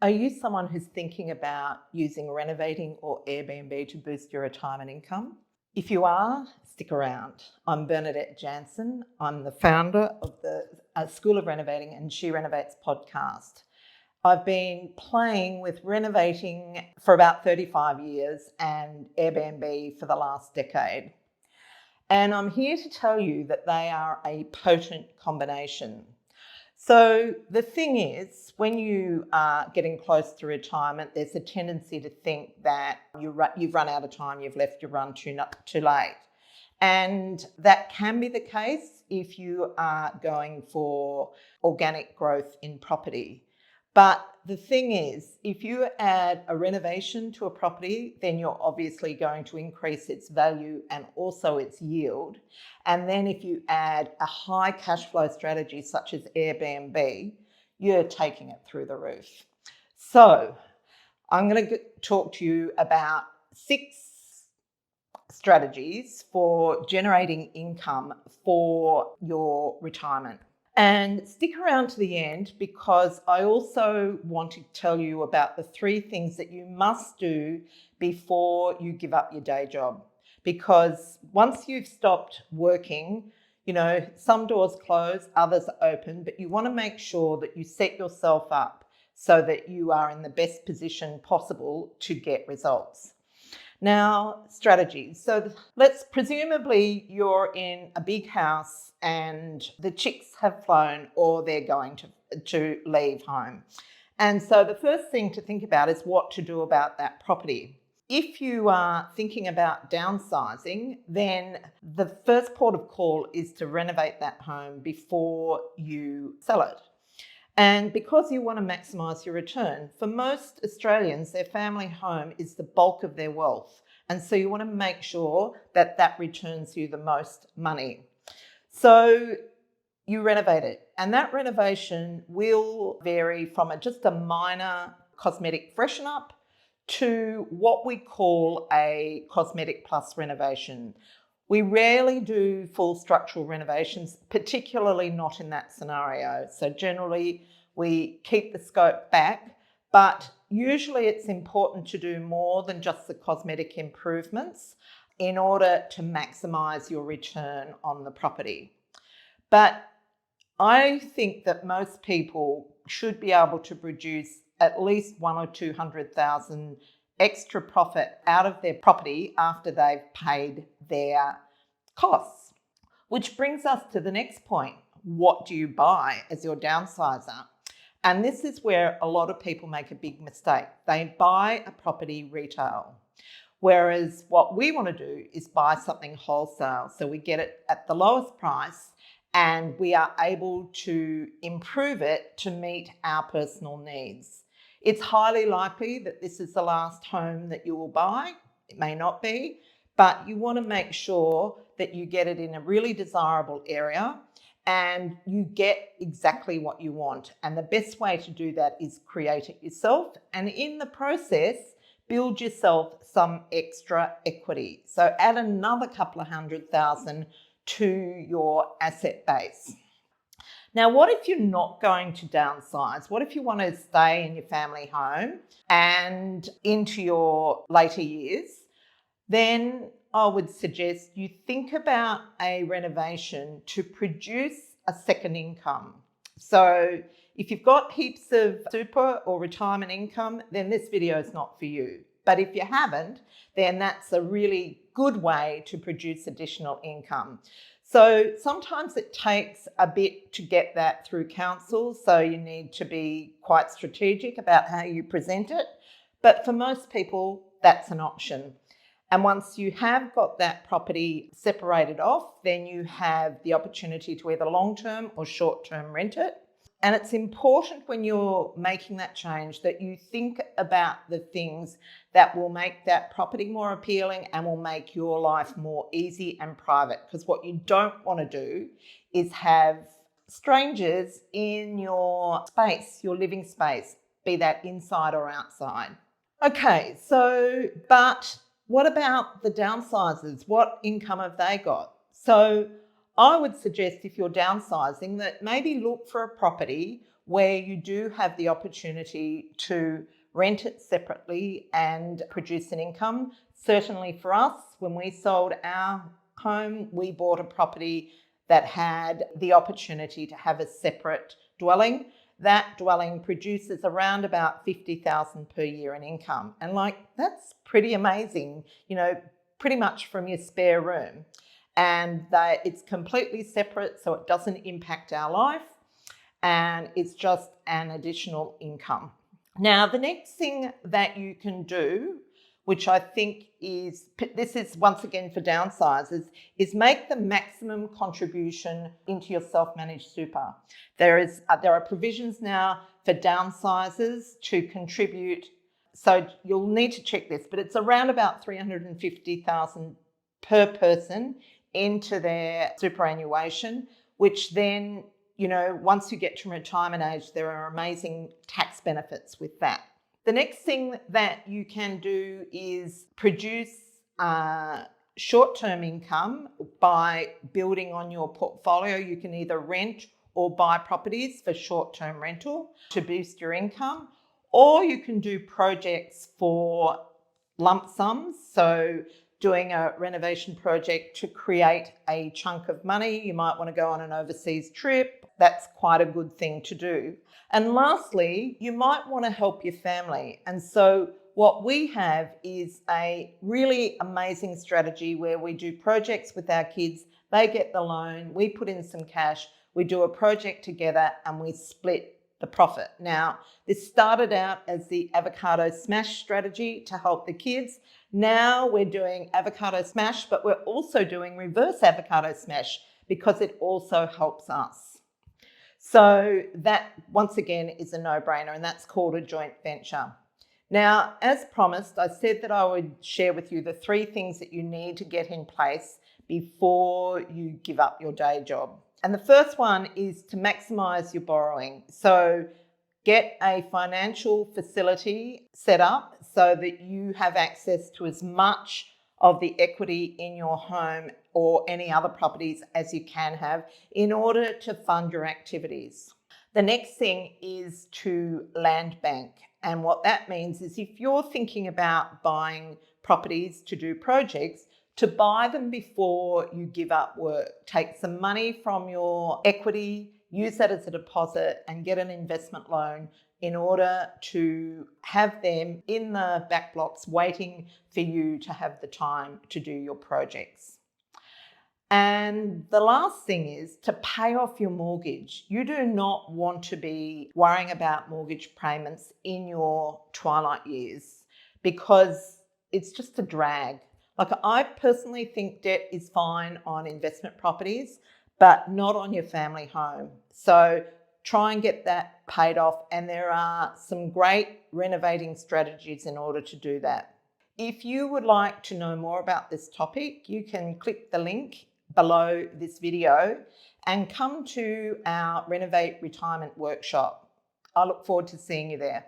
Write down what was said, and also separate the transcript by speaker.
Speaker 1: Are you someone who's thinking about using Renovating or Airbnb to boost your retirement income? If you are, stick around. I'm Bernadette Jansen. I'm the founder of the School of Renovating and She Renovates podcast. I've been playing with Renovating for about 35 years and Airbnb for the last decade. And I'm here to tell you that they are a potent combination. So the thing is, when you are getting close to retirement, there's a tendency to think that you've run out of time, you've left your run too late. And that can be the case if you are going for organic growth in property. But the thing is, if you add a renovation to a property, then you're obviously going to increase its value and also its yield. And then if you add a high cash flow strategy such as Airbnb, you're taking it through the roof. So I'm going to talk to you about 6 strategies for generating income for your retirement. And stick around to the end because I also want to tell you about the 3 things that you must do before you give up your day job. Because once you've stopped working, some doors close, others are open, but you want to make sure that you set yourself up so that you are in the best position possible to get results. Now, strategies. So presumably you're in a big house and the chicks have flown or they're going to leave home. And so the first thing to think about is what to do about that property. If you are thinking about downsizing, then the first port of call is to renovate that home before you sell it. And because you want to maximise your return, for most Australians, their family home is the bulk of their wealth. And so you want to make sure that that returns you the most money. So you renovate it. And that renovation will vary from just a minor cosmetic freshen up to what we call a cosmetic plus renovation. We rarely do full structural renovations, particularly not in that scenario. So generally we keep the scope back, but usually it's important to do more than just the cosmetic improvements in order to maximise your return on the property. But I think that most people should be able to produce at least 100,000 or 200,000 extra profit out of their property after they've paid their costs. Which brings us to the next point. What do you buy as your downsizer? And this is where a lot of people make a big mistake. They buy a property retail. Whereas what we want to do is buy something wholesale. So we get it at the lowest price and we are able to improve it to meet our personal needs. It's highly likely that this is the last home that you will buy. It may not be, but you want to make sure that you get it in a really desirable area and you get exactly what you want. And the best way to do that is create it yourself. And in the process, build yourself some extra equity. So add another couple of 100,000 to your asset base. Now, what if you're not going to downsize? What if you want to stay in your family home and into your later years? Then I would suggest you think about a renovation to produce a second income. So if you've got heaps of super or retirement income, then this video is not for you. But if you haven't, then that's a really good way to produce additional income. So sometimes it takes a bit to get that through council, so you need to be quite strategic about how you present it. But for most people, that's an option. And once you have got that property separated off, then you have the opportunity to either long-term or short-term rent it. And it's important when you're making that change that you think about the things that will make that property more appealing and will make your life more easy and private. Because what you don't want to do is have strangers in your space, your living space, be that inside or outside. Okay, but what about the downsizers? What income have they got? So I would suggest if you're downsizing that maybe look for a property where you do have the opportunity to rent it separately and produce an income. Certainly for us, when we sold our home, we bought a property that had the opportunity to have a separate dwelling. That dwelling produces around about $50,000 per year in income. And that's pretty amazing, pretty much from your spare room. And that it's completely separate, so it doesn't impact our life. And it's just an additional income. Now, the next thing that you can do, which I think this is once again for downsizers, is make the maximum contribution into your self-managed super. There are provisions now for downsizers to contribute. So you'll need to check this, but it's around about $350,000 per person into their superannuation, which then, once you get to retirement age, there are amazing tax benefits with that. The next thing that you can do is produce short-term income by building on your portfolio. You can either rent or buy properties for short-term rental to boost your income, or you can do projects for lump sums. So doing a renovation project to create a chunk of money. You might want to go on an overseas trip. That's quite a good thing to do. And lastly, you might want to help your family. And so what we have is a really amazing strategy where we do projects with our kids. They get the loan, we put in some cash, we do a project together and we split the profit. Now, this started out as the avocado smash strategy to help the kids. Now we're doing avocado smash, but we're also doing reverse avocado smash because it also helps us. So that, once again, is a no-brainer, and that's called a joint venture. Now, as promised, I said that I would share with you the 3 things that you need to get in place before you give up your day job. And the first one is to maximize your borrowing. So get a financial facility set up so that you have access to as much of the equity in your home or any other properties as you can have in order to fund your activities. The next thing is to land bank. And what that means is if you're thinking about buying properties to do projects, to buy them before you give up work. Take some money from your equity, use that as a deposit and get an investment loan in order to have them in the back blocks waiting for you to have the time to do your projects. And the last thing is to pay off your mortgage. You do not want to be worrying about mortgage payments in your twilight years because it's just a drag. I personally think debt is fine on investment properties, but not on your family home. So try and get that paid off. And there are some great renovating strategies in order to do that. If you would like to know more about this topic, you can click the link below this video and come to our Renovate Retirement Workshop. I look forward to seeing you there.